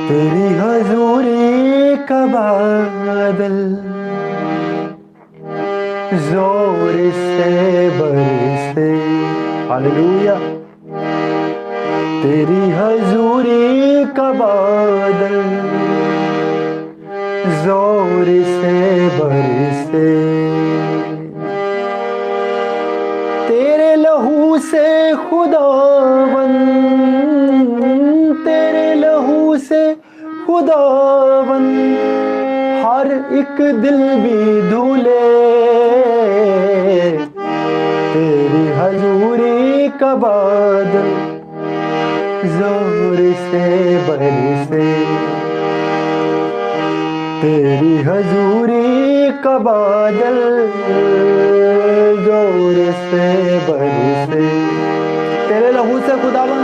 तेरी हजूरी का बादल जोर से बरसे। हालेलुया। तेरी हजूरी का बादल जोर से बरसे। तेरे लहू से खुदावन, तेरे लहू से खुदावन हर एक दिल भी धुले। तेरी हजूरी का बादल जोर से बरसे। तेरी हजूरी का बादल जोर से बरसे। तेरे लहू से खुदावन